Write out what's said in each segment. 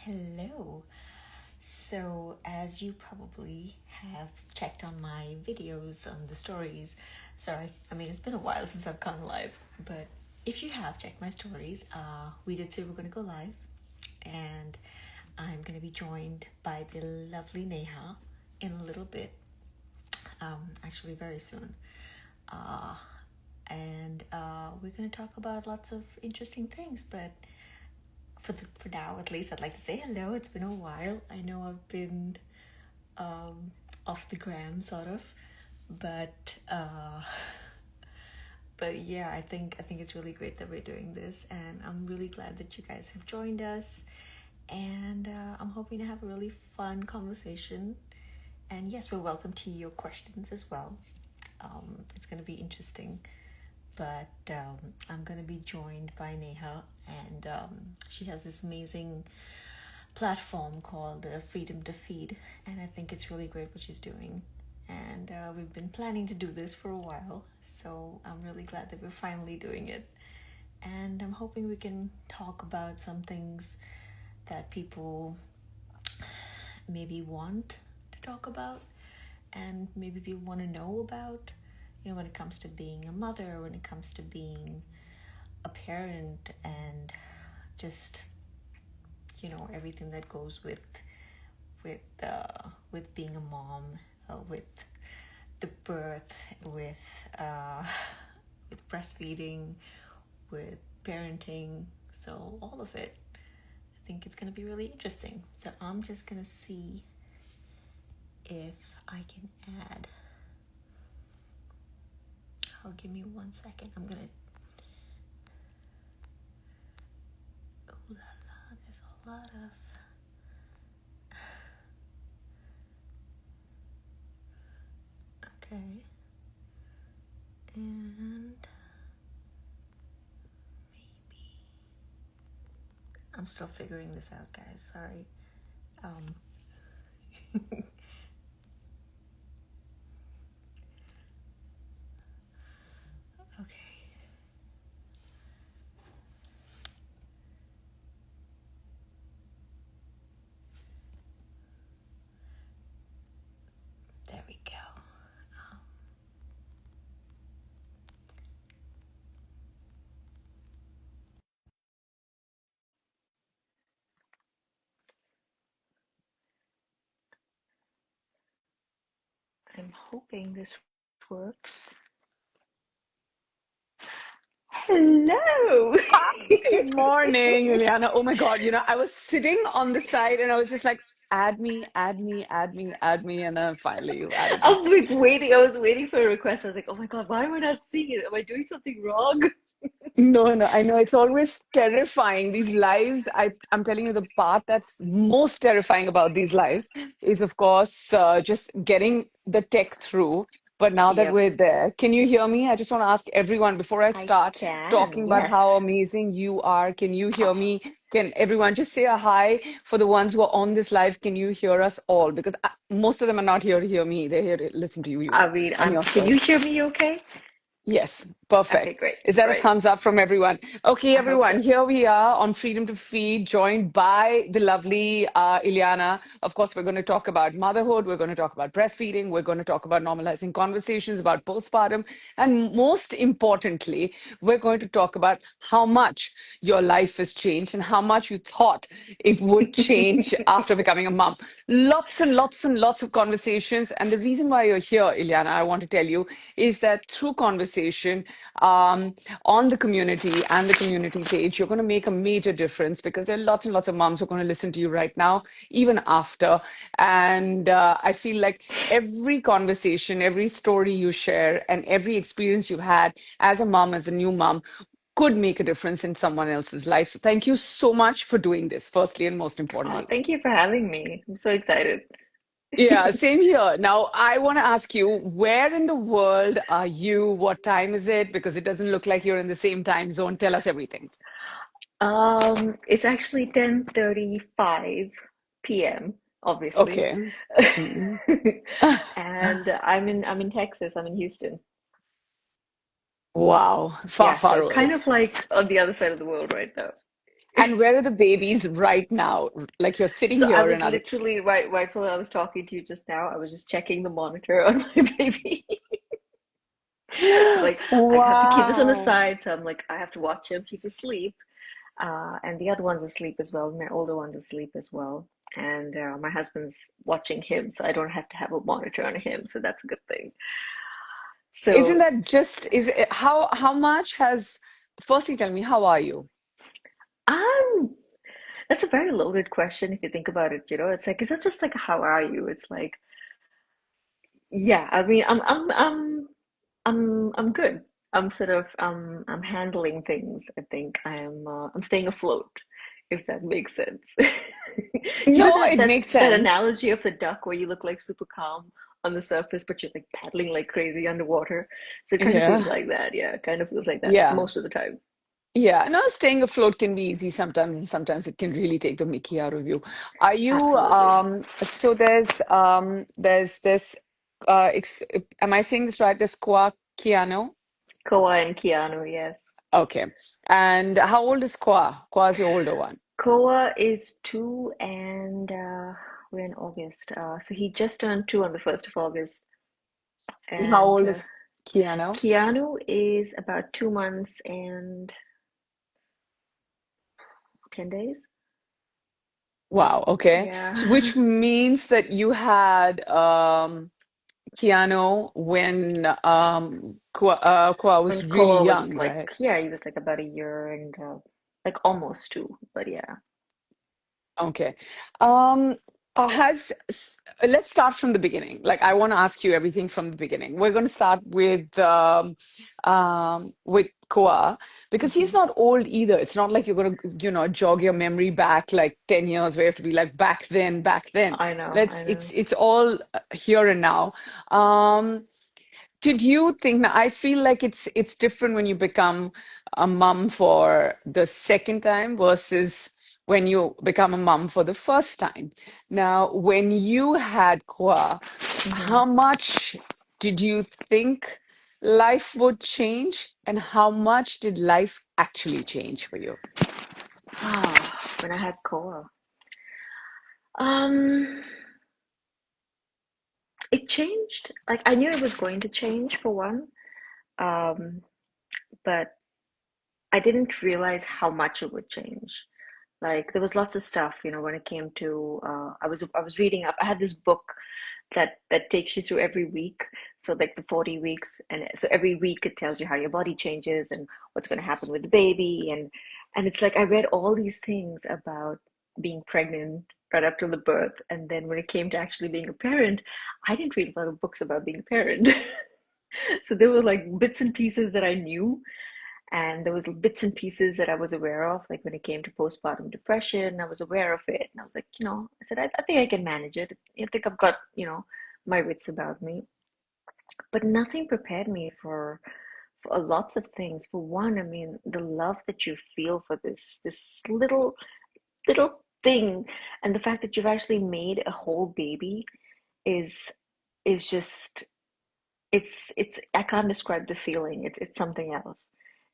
Hello. So, as you probably have checked on my videos on the stories, sorry, I mean, it's been a while since I've gone live, but if you have checked my stories, we did say we're going to go live, and I'm going to be joined by the lovely Neha in a little bit, actually, very soon. Uh, and we're going to talk about lots of interesting things, but for now at least I'd like to say hello. It's been a while. I know I've been um, off the gram sort of, but but yeah, I think it's really great that we're doing this, and I'm really glad that you guys have joined us, and I'm hoping to have a really fun conversation. And yes, we're welcome to your questions as well. It's going to be interesting, but I'm going to be joined by Neha, and she has this amazing platform called Freedom to Feed, and I think it's really great what she's doing. And we've been planning to do this for a while, so I'm really glad that we're finally doing it. And I'm hoping we can talk about some things that people maybe want to talk about, and maybe people want to know about. When it comes to being a mother, when it comes to being a parent, and just everything that goes with being a mom, with the birth, with breastfeeding, with parenting, so all of it. I think it's going to be really interesting. So I'm just going to see if I can add. Oh, give me 1 second. I'm going to. Ooh la la, there's a lot of. Okay. And maybe. I'm still figuring this out, guys. Sorry. Um, okay. There we go. Um, I'm hoping this works. Hello. Good morning, Ileana. Oh my God, I was sitting on the side and I was just like, add me, add me, add me, add me, and then finally you added me. I'm like waiting. I was waiting for a request. I was like, oh my god, why am I not seeing it? Am I doing something wrong? No, no, I know it's always terrifying. These lives, I'm telling you, the part that's most terrifying about these lives is, of course, just getting the tech through. But now that Yep, we're there, can you hear me? I just want to ask everyone before I I start can. talking about how Yes. amazing you are. Can you hear me? Can everyone just say a hi for the ones who are on this live? Can you hear us all? Because most of them are not here to hear me. They're here to listen to you I mean, and your can you story. hear me okay? Yes, Okay, perfect. great, Is that a great. thumbs up from everyone? Okay, I hope so. everyone, here we are on Freedom to Feed, joined by the lovely Ileana. Of course, we're going to talk about motherhood, we're going to talk about breastfeeding, we're going to talk about normalizing conversations about postpartum, and most importantly, we're going to talk about how much your life has changed and how much you thought it would change after becoming a mom. Lots and lots and lots of conversations. And the reason why you're here, Ileana, I want to tell you, is that through conversation on the community and the community page, you're going to make a major difference because there are lots and lots of moms who are going to listen to you right now, even after. And I feel like every conversation, every story you share, and every experience you've had as a mom, as a new mom, could make a difference in someone else's life. So thank you so much for doing this, firstly and most Oh, importantly. thank you for having me. I'm so excited. Yeah, same here. Now, I want to ask you, where in the world are you? What time is it? Because it doesn't look like you're in the same time zone. Tell us everything. It's actually 10:35 p.m., obviously. Okay. Mm. And I'm in Texas. I'm in Houston. Wow, far, Yeah, far so away. kind of like on the other side of the world right now. And where are the babies right now? Like you're sitting So I here was and are they, literally right while I was talking to you just now, I was just checking the monitor on my baby. Because like I have to keep this on the wow. side, so I'm like I have to watch him. He's asleep, and the other one's asleep as well. My older one's asleep as well, and my husband's watching him, so I don't have to have a monitor on him. So that's a good thing. Isn't So that just, is it, how much has, firstly tell me, how are you? I'm. That's a very loaded question if you think about it. It's like it's not just like how are you? It's like yeah. I mean, I'm good. I'm handling things. I think I'm staying afloat, if that makes sense. You know No, that it that makes that sense. analogy of the duck where you look like super calm on the surface, but you're like paddling like crazy underwater. So it kind of feels Yeah. like that. Yeah, it kind of feels like that Yeah. most of the time. Yeah, no, staying afloat can be easy sometimes, and sometimes it can really take the mickey out of you. Are you, Absolutely. so there's this, ex am I saying this right? This Keanu? Koa and Keanu, yes. Okay. And how old is Kwa? Kwa's your older one. Koa is 2 and we're in August. So he just turned 2 on the 1st of August. And how And old is Keanu? Keanu is about 2 months and 10 days. Wow, okay. So Yeah. which means that you had Keanu when Kwa was When really Koa was young, like, right? yeah, he was like about a year and like almost 2, but yeah. Okay. Um, let's start from the beginning. Like I want to ask you everything from the beginning. We're going to start with Koa because he's Hmm. not old either. It's not like you're going to, jog your memory back like 10 years where you have to be like back then, back then. I know, Let's I know. it's all here and now. Um, did you think now I feel like it's different when you become a mom for the second time versus when you become a mom for the first time. Now, when you had Kwa, Hmm. how much did you think life would change and how much did life actually change for you? When I had Koa. Um, it changed. Like I knew it was going to change for one. Um, but I didn't realize how much it would change. Like there was lots of stuff, when it came to I was reading up. I had this book that takes you through every week. So like the 40 weeks, and so every week it tells you how your body changes and what's going to happen with the baby, and it's like I read all these things about being pregnant right up to the birth, and then when it came to actually being a parent, I didn't read a lot of books about being a parent. So there were like bits and pieces that I knew, and there was bits and pieces that I was aware of, like when it came to postpartum depression, I was aware of it. And I was like, I said, I think I can manage it. I think I've got, my wits about me. But nothing prepared me for lots of things. For one, I mean, the love that you feel for this little thing, and the fact that you've actually made a whole baby is is just it's I can't describe the feeling. It's something else.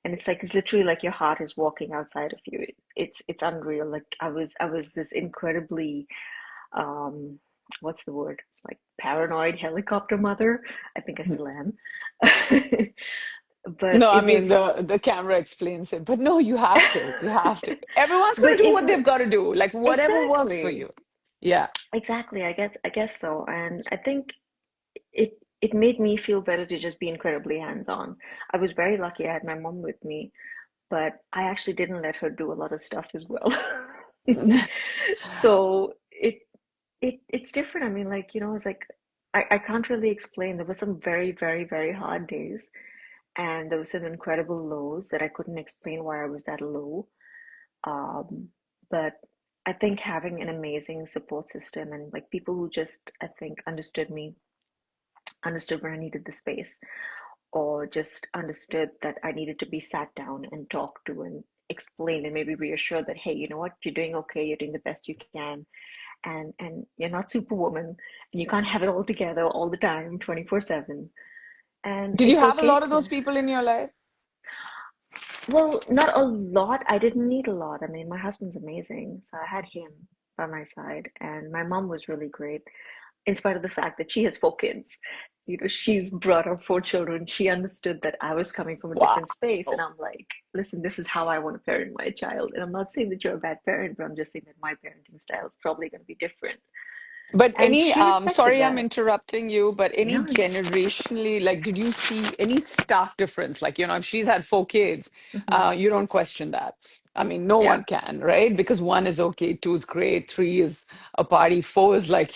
And it's like it's literally like your heart is walking outside of you. It's unreal. Like I was this incredibly um what's the word? Like paranoid helicopter mother. I think I still am. But No, I it mean was the camera explains it, but no, you have to. You have to. Everyone's going but to do it what they've got to do, like whatever works for exactly. you. Yeah. Exactly. I guess so. And I think it made me feel better to just be incredibly hands-on. I was very lucky I had my mom with me, but I actually didn't let her do a lot of stuff as well. So it's different. I mean, like, it's like I can't really explain. There were some very, very, very hard days, and there were some incredible lows that I couldn't explain why I was that low. Um, but I think having an amazing support system and like people who just, I think, understood me, understood when I needed the space, or just understood that I needed to be sat down and talked to and explained and maybe reassured that, hey, you know what, you're doing okay, you're doing the best you can, and you're not superwoman, and you can't have it all together all the time, 24/7, and Did you it's have a okay lot of to. those people in your life? Well, not a lot. I didn't need a lot. I mean, my husband's amazing, so I had him by my side, and my mom was really great, in spite of the fact that she has four kids. She's brought up four children. She understood that I was coming from a Wow. different space, and I'm like, listen, this is how I want to parent my child. And I'm not saying that you're a bad parent, but I'm just saying that my parenting style is probably going to be different. But And any, she respected sorry, I'm that. interrupting you, but any No, generationally, like, did you see any stark difference? Like, if she's had four kids, hmm you don't question that. I mean, no yeah, one can, right? Because one is okay, two is great, three is a party, four is like,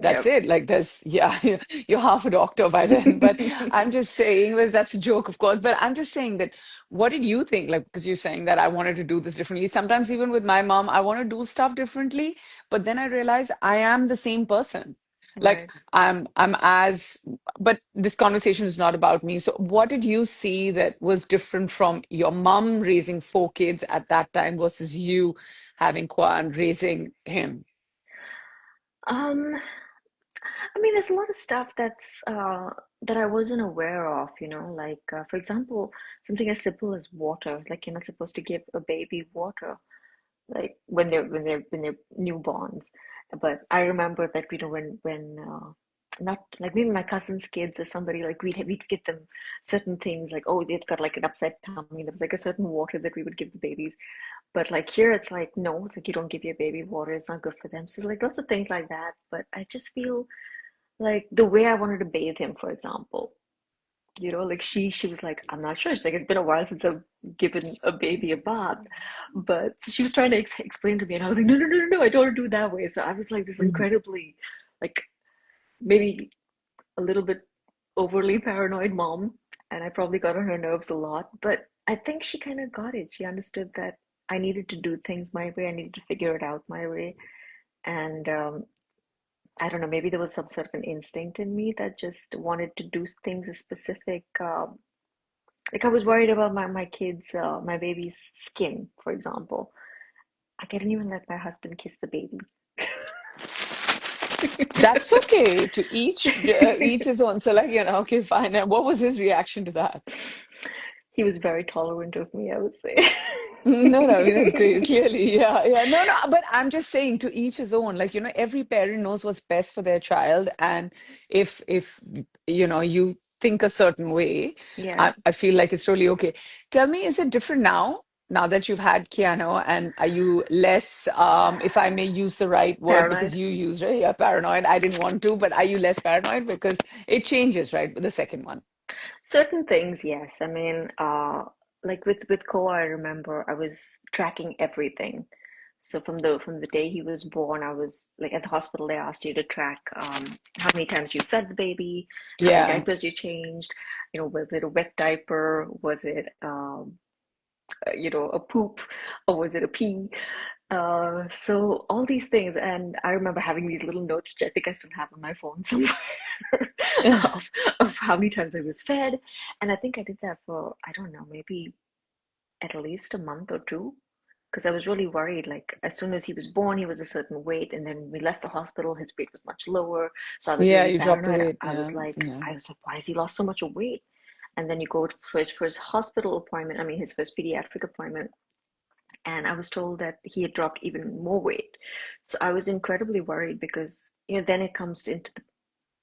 that's yep. it. Like, yeah, you're half a doctor by then. But I'm just saying, well, that's a joke, of course, but I'm just saying that what did you think? Like, because you're saying that I wanted to do this differently. Sometimes, even with my mom, I want to do stuff differently. But then I realized I am the same person. Like Right. I'm as, but this conversation is not about me. So what did you see that was different from your mom raising four kids at that time versus you having Kwan raising him? Um, I mean, there's a lot of stuff that I wasn't aware of, like for example, something as simple as water. Like you're not supposed to give a baby water, like when they're newborns. But I remember that when not like maybe my cousin's kids or somebody like we'd give them certain things like oh they've got like an upset tummy. There was like a certain water that we would give the babies. But like here it's like no, it's like you don't give your baby water. It's not good for them. So like lots of things like that. But I just feel like the way I wanted to bathe him, for example. Like she was like, I'm not sure. She's like, it's been a while since I've given a baby a bath. But so she was trying to explain to me, and I was like, no, no, no, no, no, I don't want to do it that way. So I was like this Mhm. incredibly, like maybe a little bit overly paranoid mom, and I probably got on her nerves a lot. But I think she kind of got it. She understood that I needed to do things my way. I needed to figure it out my way, and I don't know, maybe there was some sort of an instinct in me that just wanted to do things a specific, like I was worried about my kids, my baby's skin, for example. I didn't even let my husband kiss the baby. That's okay. To each his own. So like, okay, fine. And what was his reaction to that? He was very tolerant of me, I would say. No, no, I mean that's great. Clearly, yeah, yeah. No, no, but I'm just saying to each his own. Like, every parent knows what's best for their child, and if you think a certain way, Yeah, I feel like it's totally okay. Tell me, is it different now? Now that you've had Keanu, and are you less, if I may use the right word, because paranoid. you used it, yeah, paranoid. I didn't want to, but are you less paranoid because it changes, right, with the second one? Certain things, yes. I mean, like with Koa, I remember I was tracking everything. So from the day he was born, I was like at the hospital. They asked you to track how many times you fed the baby, how many Yeah. diapers you changed. Was it a wet diaper? Was it a poop, or was it a pee? So all these things, and I remember having these little notes, which I think I still have on my phone somewhere, of of how many times I was fed, and I think I did that for I don't know, maybe at least a month or two, because I was really worried. Like as soon as he was born, he was a certain weight, and then when we left the hospital, his weight was much lower. So I was Yeah, really you dropped the paranoid. weight. I was Yeah, like, yeah. I was like, why has he lost so much weight? And then you go for his hospital appointment. I mean, his first pediatric appointment, and I was told that he had dropped even more weight. So I was incredibly worried because then it comes into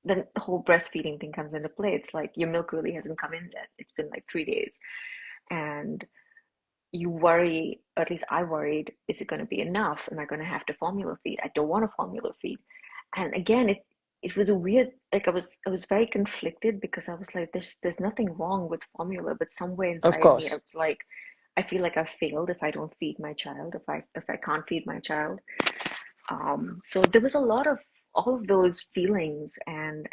then the whole breastfeeding thing comes into play. It's like your milk really hasn't come in yet. It's been like 3 days, and you worry, or at least I worried, is it going to be enough? Am I going to have to formula feed? I don't want to formula feed. And again, it was a weird, like I was very conflicted because I was like, there's nothing wrong with formula, but somewhere Of inside me, I course. was like, I feel like I've failed if I don't feed my child, if I can't feed my child. So there was a lot of all of those feelings, and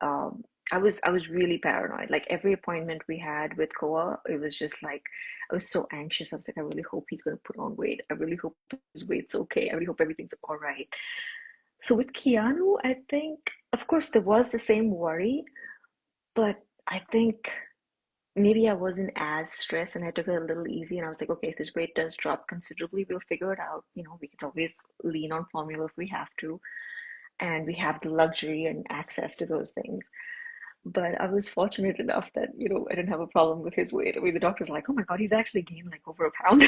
I was really paranoid. Like every appointment we had with Koa, it was just like I was so anxious. I was like, I really hope he's gonna put on weight. I really hope his weight's okay. I really hope everything's all right. So with Keanu, I think, of course, there was the same worry, but I think maybe I wasn't as stressed and I took it a little easy and I was like, okay, if his weight does drop considerably, we'll figure it out. We can always lean on formula if we have to, and we have the luxury and access to those things. But I was fortunate enough that, I didn't have a problem with his weight. I mean, the doctor's like, oh my God, he's actually gained like over a pound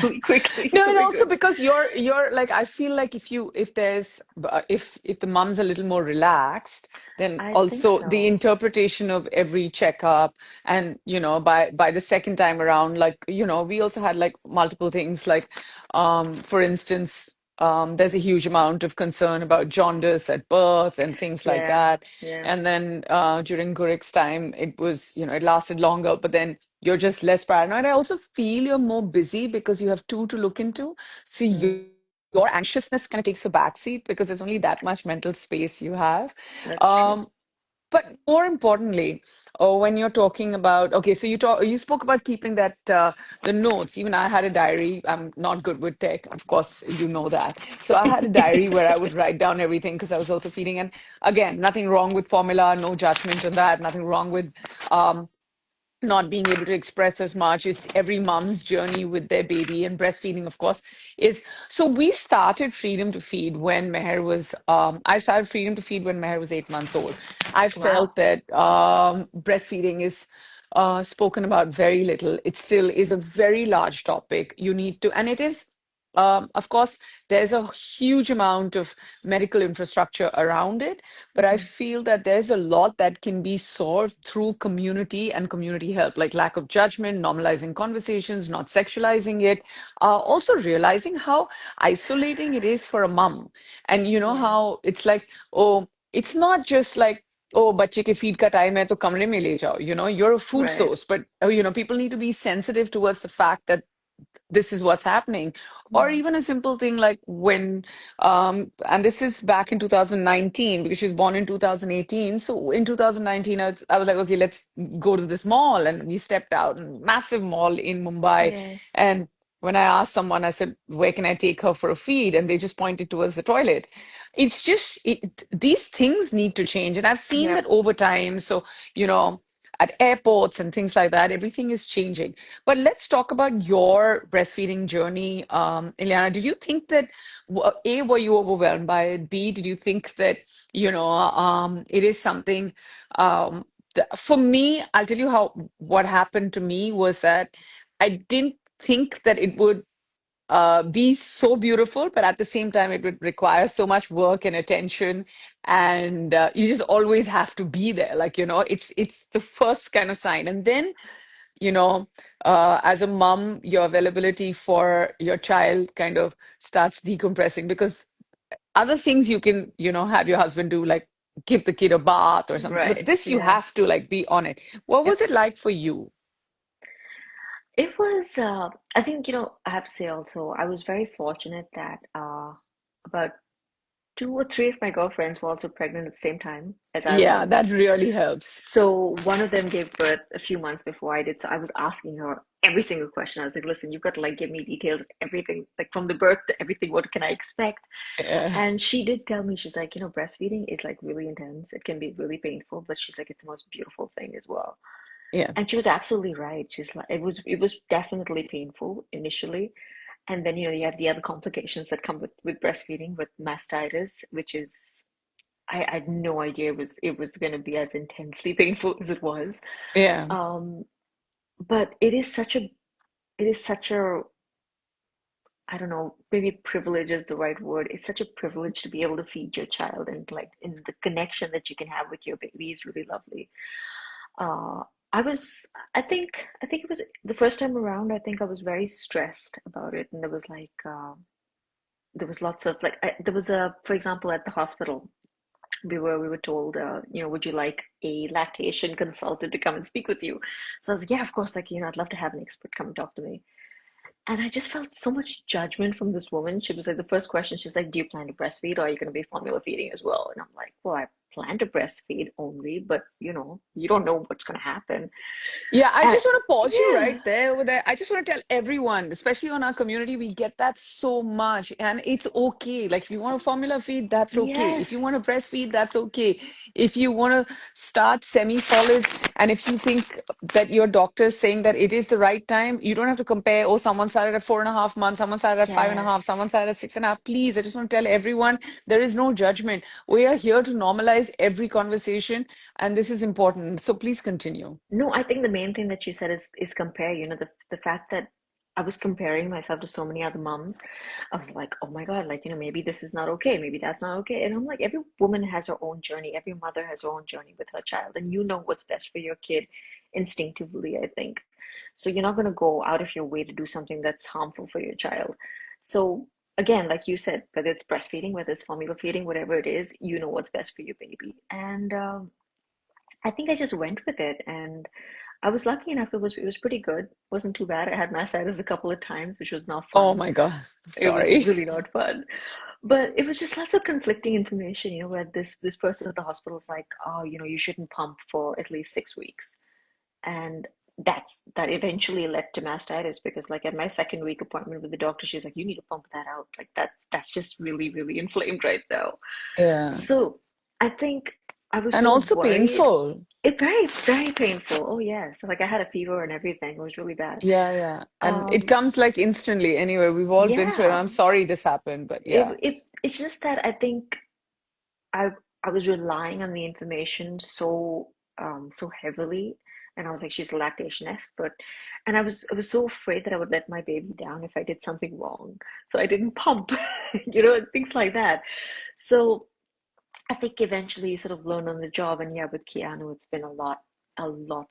really quickly. No, So and we're also good. because you're like I feel like if there's if the mom's a little more relaxed, then I think also the so. interpretation of every checkup and by the second time around, like we also had like multiple things like for instance there's a huge amount of concern about jaundice at birth and things like Yeah, that. yeah, And then during Gurik's time, it was, it lasted longer, but then you're just less paranoid. I also feel you're more busy because you have two to look into. So mm, your anxiousness kind of takes a backseat because there's only that much mental space you have. that's true. Um, but more importantly, when you're talking about, okay, so you spoke about keeping that the notes. Even I had a diary. I'm not good with tech, of course, you know that. So I had a diary where I would write down everything because I was also feeding. And again, nothing wrong with formula, no judgment on that. Nothing wrong with um, not being able to express as much. It's every mom's journey with their baby, and breastfeeding, of course, is so we started Freedom to Feed when Meher was I started Freedom to Feed when Meher was 8 months old. I Wow. felt that breastfeeding is spoken about very little. It still is a very large topic. You need to, and it is of course, there's a huge amount of medical infrastructure around it, but I Hmm. feel that there's a lot that can be solved through community and community help, like lack of judgment, normalizing conversations, not sexualizing it, also realizing how isolating it is for a mom. And you know Yeah, how it's like, oh, it's not just like, oh, बच्चे के feed का time है तो कमरे में ले जाओ. You're a food right. source, but people need to be sensitive towards the fact that this is what's happening. Or Mm, even a simple thing like when and this is back in 2019 because she was born in 2018. So in 2019 I was like, okay, let's go to this mall, and we stepped out, massive mall in Mumbai. yeah, And when I asked someone, I said, where can I take her for a feed, and they just pointed towards the toilet. It's just these things need to change, and I've seen yep. that over time. So you know at airports and things like that, everything is changing. But let's talk about your breastfeeding journey, Ileana. Did you think that A, were you overwhelmed by it? B, did you think that it is something? For me, I'll tell you how what happened to me was that I didn't think that it would be so beautiful, but at the same time, it would require so much work and attention, and you just always have to be there. Like it's the first kind of sign, and then as a mom, your availability for your child kind of starts decompressing because other things you can, have your husband do, like give the kid a bath or something. But Right. this, you Yeah. have to like be on it. What Yep. was it like for you? It was, I think, I have to say also, I was very fortunate that about two or three of my girlfriends were also pregnant at the same time as I Yeah, was. that really helps. So one of them gave birth a few months before I did. So I was asking her every single question. I was like, listen, you've got to like give me details of everything, like from the birth to everything. What can I expect? Uh, And she did tell me, she's like, breastfeeding is like really intense. It can be really painful, but she's like, it's the most beautiful thing as well. yeah, And she was absolutely right. She's like, it was definitely painful initially. And then, you have the other complications that come with breastfeeding, with mastitis, which is, I had no idea it was going to be as intensely painful as it was. yeah, Um, but it is such a, I don't know, maybe privilege is the right word. It's such a privilege to be able to feed your child, and like in the connection that you can have with your baby is really lovely. Uh, I was, I think it was the first time around. I think I was very stressed about it, and there was like, there was lots of like, there was for example, at the hospital, we were told, would you like a lactation consultant to come and speak with you? So I was like, yeah, of course, like, I'd love to have an expert come and talk to me. And I just felt so much judgment from this woman. She was like, the first question, she's like, do you plan to breastfeed, or are you going to be formula feeding as well? And I'm like, well, I plan to breastfeed only, but you don't know what's going to happen. yeah. I And just want to pause you yeah, right there over there. I just want to tell everyone, especially on our community, we get that so much, and it's okay. Like if you want to formula feed, that's okay. If you yes, want to breastfeed, that's okay. If you want to start semi-solids, and if you think that your doctor is saying that it is the right time, you don't have to compare. Oh, someone started at 4.5 months, someone started at 5.5, yes, someone started at 6.5. Please, I just want to tell everyone there is no judgment. We are here to normalize summarize every conversation, and this is important. So please continue. No, I think the main thing that you said is compare. You know, the fact that I was comparing myself to so many other moms. I was like, oh my God, like, maybe this is not okay, maybe that's not okay. And I'm like, every woman has her own journey, every mother has her own journey with her child, and you know what's best for your kid instinctively, I think. So you're not going to go out of your way to do something that's harmful for your child. So again, like you said, whether it's breastfeeding, whether it's formula feeding, whatever it is, you know what's best for your baby. And I think I just went with it, and I was lucky enough. It was pretty good. Wasn't too bad. I had mastitis a couple of times, which was not Oh fun. my God. It was Sorry. really not fun. But it was just lots of conflicting information, where this person at the hospital is like, oh, you shouldn't pump for at least 6 weeks. And that eventually led to mastitis, because like at my second week appointment with the doctor, she's like, you need to pump that out. Like that's just really, really inflamed right now. Yeah. So I think I was And so also worried. painful. It very, very painful. Oh yeah. So like I had a fever and everything. It was really bad. Yeah, yeah. And it Um, comes like instantly anyway. We've all been through it. yeah. I'm sorry this happened, but yeah. It's just that I think I I was relying on the information so heavily, and I was like, she's a lactation expert, and I was so afraid that I would let my baby down if I did something wrong, so I didn't pump, and things like that. So I think eventually you sort of learn on the job, and yeah, with Keanu, it's been a lot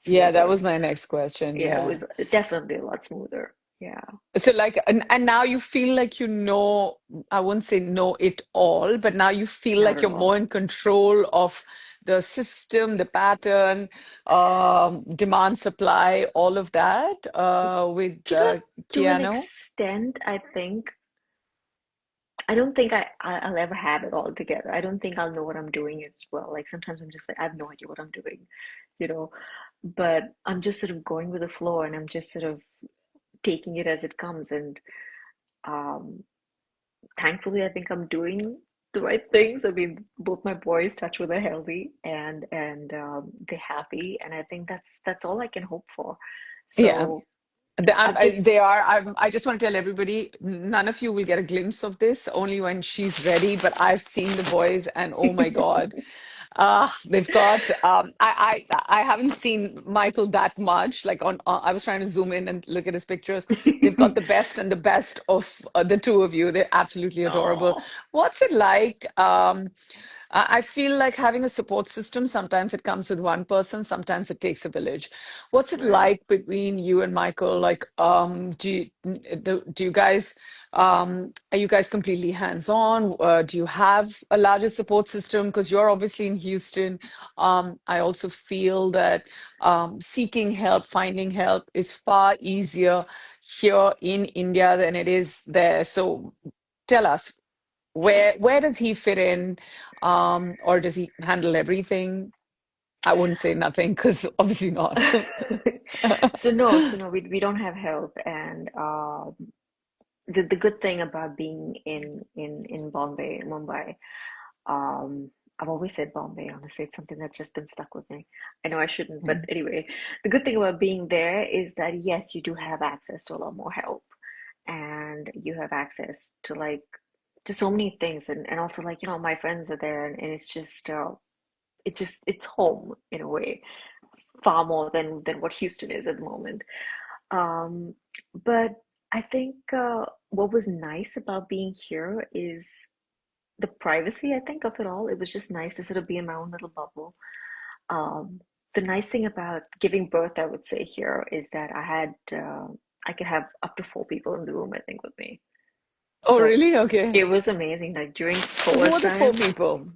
Yeah, that smoother. was my next question. Yeah, it Yeah. was definitely a lot smoother. Yeah, So like and now you feel like you know, I wouldn't say know it all, but now you feel not like at you're more all. in control of the system, the pattern, demand, supply, all of that with To an Keanu. extent, I think I don't think I'll ever have it all together. I don't think I'll know what I'm doing as well. Like sometimes I'm just like I have no idea what I'm doing, you know. But I'm just sort of going with the flow, and I'm just sort of taking it as it comes. And um, thankfully, I think I'm doing the right things. I mean, both my boys, touch with, are healthy, and they're happy, and I think that's all I can hope for. Yeah. So I've just They are. I just want to tell everybody, none of you will get a glimpse of this, only when she's ready. But I've seen the boys, and oh my God, they've got. I haven't seen Michael that much. Like I was trying to zoom in and look at his pictures. They've got the best and the best of the two of you. They're absolutely adorable. oh, What's it like? I feel like having a support system, sometimes it comes with one person, sometimes it takes a village. What's it right. like between you and Michael? Like, do you guys, are you guys completely hands-on? Do you have a larger support system? Because you're obviously in Houston. I also feel that seeking help, finding help is far easier here in India than it is there. So tell us, where does he fit in? Or does he handle everything? I wouldn't say nothing because obviously not. So no, we don't have help, and the good thing about being in Bombay, Mumbai, um, I've always said Bombay. Honestly, it's something that's just been stuck with me. I know I shouldn't, but anyway, the good thing about being there is that yes, you do have access to a lot more help, and you have access to like to so many things, and also like my friends are there, and it's just it's home in a way, far more than what Houston is at the moment. Um, but I think what was nice about being here is the privacy, I think, of it all. It was just nice to sort of be in my own little bubble. The nice thing about giving birth, I would say, here is that I could have up to 4 people in the room, I think, with me. Oh, So really? Okay. it was amazing. Like during So who chorus are the four time, people?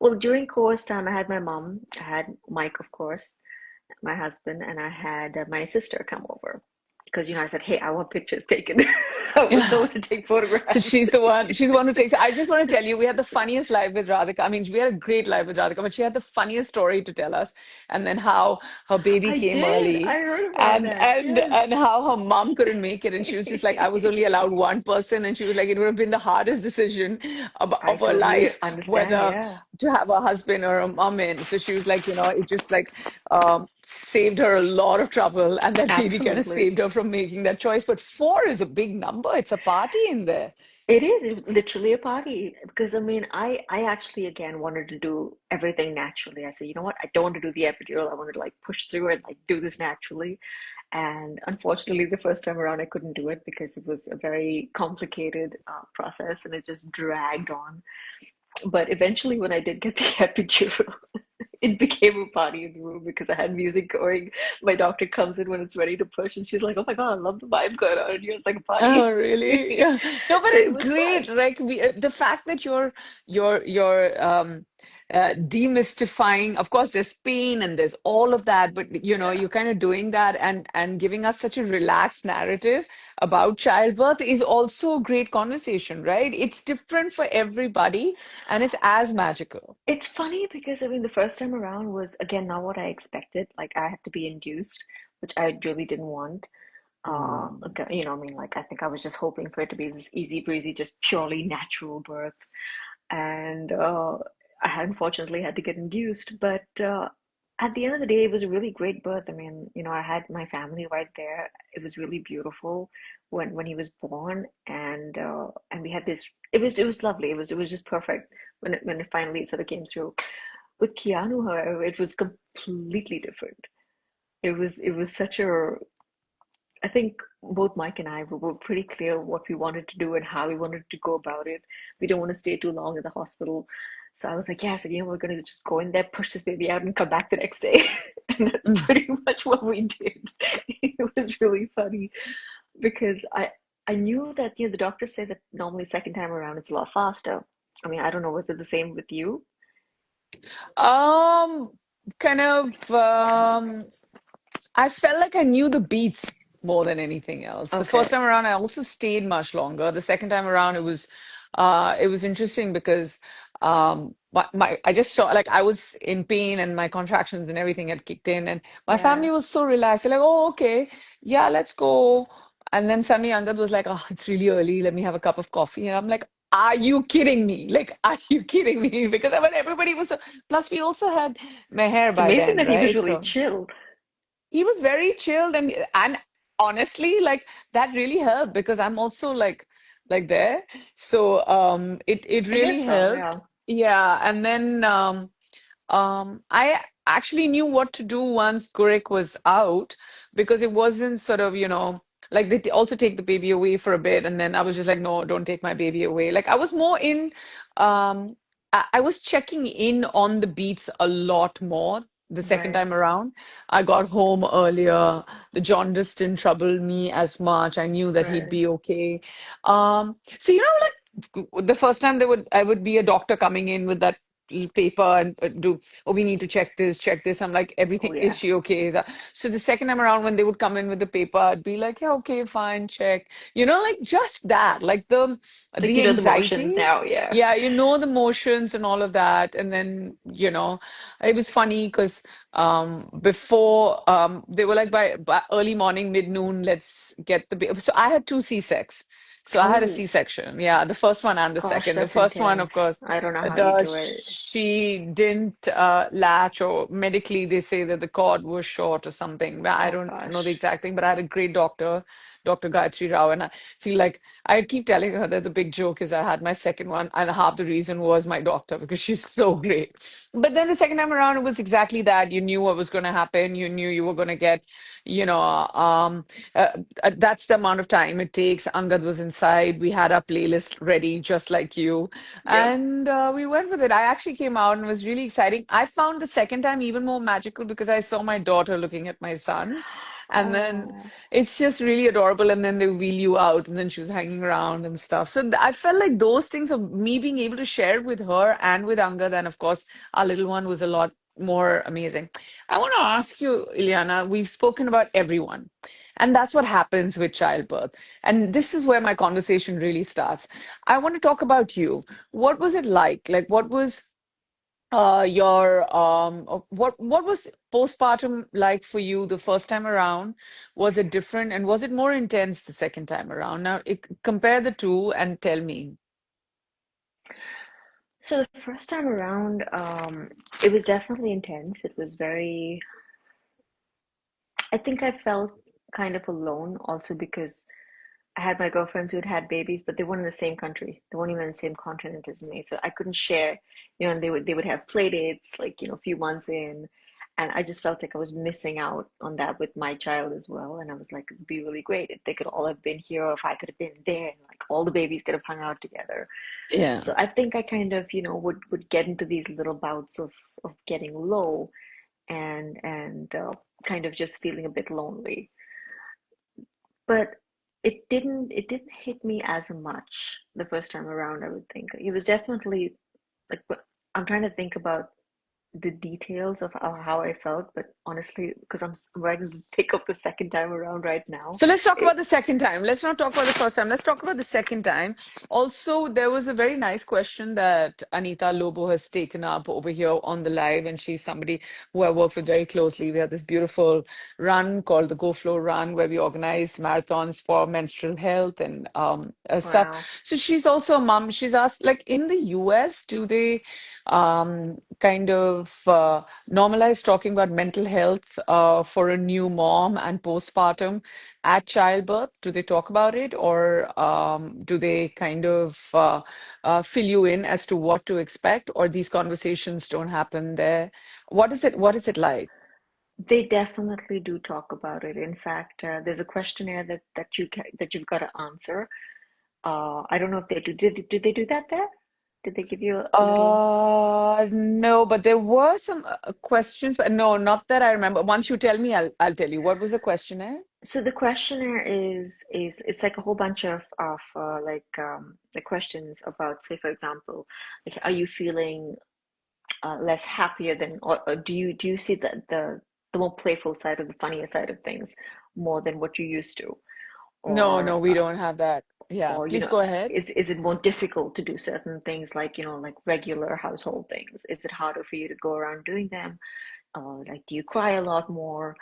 well, during chorus time, I had my mom, I had Mike, of course, my husband, and I had my sister come over because I said, "Hey, I want pictures taken. I want Yeah. someone to take So photographs." she's the one who takes. I just want to tell you, we had the funniest live with Radhika. I mean, we had a great live with Radhika, but she had the funniest story to tell us, and then how her baby I came did. I early, heard about and that. and Yes. and how her mom couldn't make it, and she was just like, I was only allowed one person, and she was like, it would have been the hardest decision I of her totally life understand. whether Yeah. to have a husband or a mom in. So she was like, it's just like saved her a lot of trouble, and that baby kind of Absolutely. saved her from making that choice. But four is a big number. It's a party in there. It is literally a party because I mean, I actually again wanted to do everything naturally. I said, you know what? I don't want to do the epidural. I wanted to like push through and like do this naturally. And unfortunately, the first time around, I couldn't do it because it was a very complicated process and it just dragged on. But eventually, when I did get the epidural, it became a party in the room because I had music going. My doctor comes in when it's ready to push, and she's like, "Oh my God, I love the vibe going on." And it's like a Oh, party. really? Yeah. No, but So it it's was fun. great. Like the fact that you're demystifying. Of course, there's pain and there's all of that, but Yeah. you're kind of doing that and giving us such a relaxed narrative about childbirth is also a great conversation, right? It's different for everybody, and it's as magical. It's funny because I mean, the first time around was again not what I expected. Like I had to be induced, which I really didn't want. Mm. Okay, I mean, like I think I was just hoping for it to be this easy breezy, just purely natural birth. And I unfortunately had to get induced. But at the end of the day, it was a really great birth. I mean, I had my family right there. It was really beautiful when he was born, and we had this. It was lovely. It was just perfect when it finally sort of came through. With Keanu, however, it was completely different. It was such a I think both Mike and I were pretty clear what we wanted to do and how we wanted to go about it. We don't want to stay too long at the hospital. So I was like, yeah, so we're gonna just go in there, push this baby out, and come back the next day. And that's pretty much what we did. It was really funny because I knew that the doctors say that normally second time around it's a lot faster. I mean, I don't know, was it the same with you? Um, kind of. I felt like I knew the beats more than anything else. The first Okay, time around, I also stayed much longer. The second time around, it was interesting because I just saw like I was in pain and my contractions and everything had kicked in, and my yeah. family was so relaxed. They're like, "Oh, okay, yeah, let's go." And then suddenly Angad was like, "Oh, it's really early. Let me have a cup of coffee." And I'm like, "Are you kidding me? Like, are you kidding me?" Because I mean, everybody was so. Plus, we also had Meher It's by amazing then, that he was right? really So. chill. He was very chilled and honestly like that really helped because I'm also like there. So it I really guess so, helped. yeah. Yeah, and then I actually knew what to do once Gurek was out because it wasn't sort of, like they also take the baby away for a bit, and then I was just like, no, don't take my baby away. Like I was more in, I was checking in on the beats a lot more the second Right, time around. I got home earlier. The jaundice didn't trouble me as much. I knew that he'd right. be okay. So like the first time I would be a doctor coming in with that paper and oh, we need to check this. I'm like, Oh everything, is yeah. she okay? So the second time around when they would come in with the paper, I'd be like, yeah, okay, fine, check. Like just that, like Like the the motions anxiety. now, yeah. Yeah, the motions and all of that. And then, it was funny because before they were like by early morning, mid-noon, let's get the baby. So I had two C-sects. So I had a Oh, C-section. Yeah, the first one and the gosh, second. The that's first one, of intense. course, I don't know how you do it. she didn't latch, or medically they say that the cord was short or something. But I Oh don't know the gosh. exact thing, but I had a great doctor, Dr. Gayatri Rao, and I feel like I keep telling her that the big joke is I had my second one, and half the reason was my doctor because she's so great. But then the second time around, it was exactly that. You knew what was going to happen. You knew you were going to get, you know, um, uh, that's the amount of time it takes. Angad was inside. We had our playlist ready, just like you. Yep. And we went with it. I actually came out and it was really exciting. I found the second time even more magical because I saw my daughter looking at my son. And then Oh, it's just really adorable. And then they wheel you out, and then she was hanging around and stuff. So I felt like those things of me being able to share with her and with Angad, and of course, our little one was a lot more amazing. I want to ask you, Ileana, we've spoken about everyone. And that's what happens with childbirth. And this is where my conversation really starts. I want to talk about you. What was it like? Like, what was what was postpartum like for you the first time around? Was it different, and was it more intense the second time around? Now, compare the two and tell me. so the first time around, it was definitely intense. It was very I think I felt kind of alone also because I had my girlfriends who had babies, but they weren't in the same country. They weren't even in the same continent as me. So I couldn't share, and they would have play dates like, a few months in. And I just felt like I was missing out on that with my child as well. And I was like, it'd be really great if they could all have been here or if I could have been there and like all the babies could have hung out together. Yeah. So I think I kind of, would get into these little bouts of getting low and kind of just feeling a bit lonely. But it didn't hit me as much the first time around, I would think. It was definitely like, but I'm trying to think about the details of how I felt, but honestly, because I'm right in the thick of the second time around right now. So let's talk it, about the second time. Let's not talk about the first time. Let's talk about the second time. Also, there was a very nice question that Anita Lobo has taken up over here on the live, and she's somebody who I work with very closely. We have this beautiful run called the Go Flow Run, where we organize marathons for menstrual health and stuff. wow. So she's also a mom. She's asked, like in the US, do they kind of normalize talking about mental health for a new mom and postpartum at childbirth? Do they talk about it, or do they kind of fill you in as to what to expect, or these conversations don't happen there? What is it? What is it like? They definitely do talk about it. In fact, there's a questionnaire that you've got to answer. I don't know if they do. Did they do that there? Did they give you a little? No, but there were some questions, but no, not that I remember. Once you tell me, I'll tell you. What was the questionnaire? So the questionnaire is it's like a whole bunch of like the questions about, say, for example, like, are you feeling less happier than, or do you see the more playful side or the funnier side of things more than what you used to, No, no, or we don't have that. Yeah, or please go ahead. is it more difficult to do certain things like, like regular household things? Is it harder for you to go around doing them? Like, do you cry a lot more?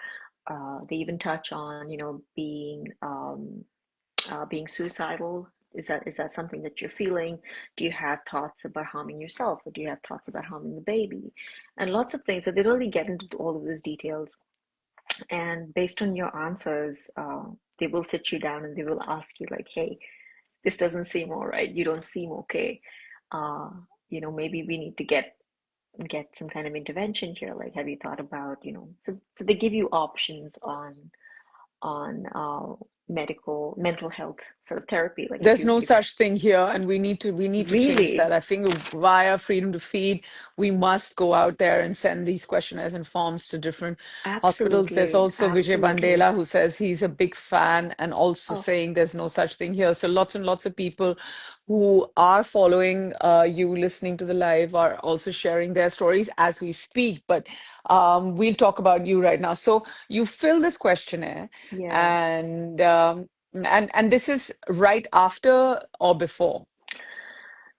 They even touch on, being suicidal. Is that something that you're feeling? Do you have thoughts about harming yourself, or do you have thoughts about harming the baby? And lots of things. So they really get into all of those details. And based on your answers, they will sit you down and they will ask you like, "Hey, this doesn't seem all right. You don't seem okay. Uh, maybe we need to get some kind of intervention here. Like, have you thought about, so they give you options on medical mental health sort of therapy. Like, There's no such thing here, and we need to change that. really, I think via Freedom to Feed, we must go out there and send these questionnaires and forms to different hospitals. There's absolutely, also Vijay absolutely. Bandela who says he's a big fan and also Oh, saying there's no such thing here. So lots and lots of people who are following you, listening to the live, are also sharing their stories as we speak. But we'll talk about you right now. So you fill this questionnaire, yeah. and and this is right after or before?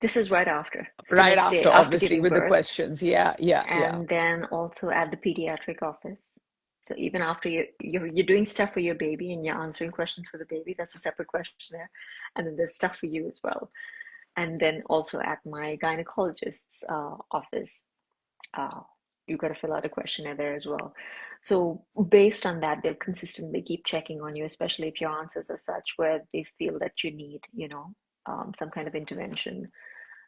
This is right after. It's the Right next day after, after obviously, giving with the birth. questions. Yeah, yeah, yeah. And then also at the pediatric office. So even after you're doing stuff for your baby and you're answering questions for the baby, that's a separate questionnaire. And then there's stuff for you as well. And then also at my gynecologist's office, uh, you've got to fill out a questionnaire there as well. So based on that, they'll consistently keep checking on you, especially if your answers are such where they feel that you need, some kind of intervention.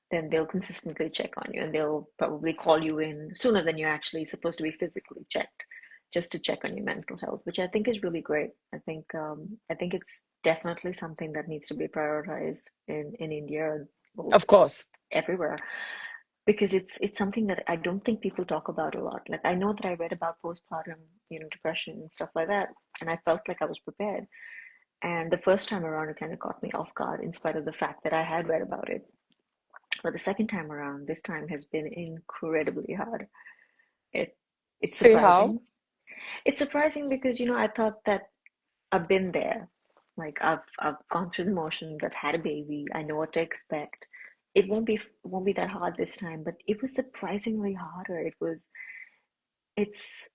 Then they'll consistently check on you and they'll probably call you in sooner than you're actually supposed to be physically checked, just to check on your mental health, which I think is really great. I think it's definitely something that needs to be prioritized in India, well, Of course. everywhere, because it's something that I don't think people talk about a lot. Like, I know that I read about postpartum, depression and stuff like that, and I felt like I was prepared. And the first time around, it kind of caught me off guard, in spite of the fact that I had read about it. But the second time around, this time has been incredibly hard. It it's Say how? surprising. It's surprising because, I thought that I've been there. Like, I've gone through the motions, I've had a baby, I know what to expect. It won't be that hard this time, but it was surprisingly harder. It's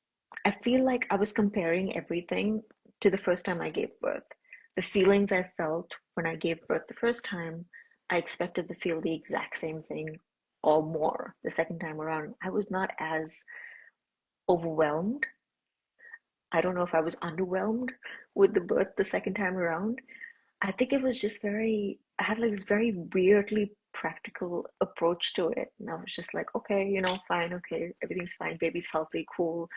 I feel like I was comparing everything to the first time I gave birth. The feelings I felt when I gave birth the first time, I expected to feel the exact same thing or more the second time around. I was not as overwhelmed I don't know if I was underwhelmed with the birth the second time around. I think it was just I had like this very weirdly practical approach to it. And I was just like, okay, fine, okay, everything's fine, baby's healthy, cool.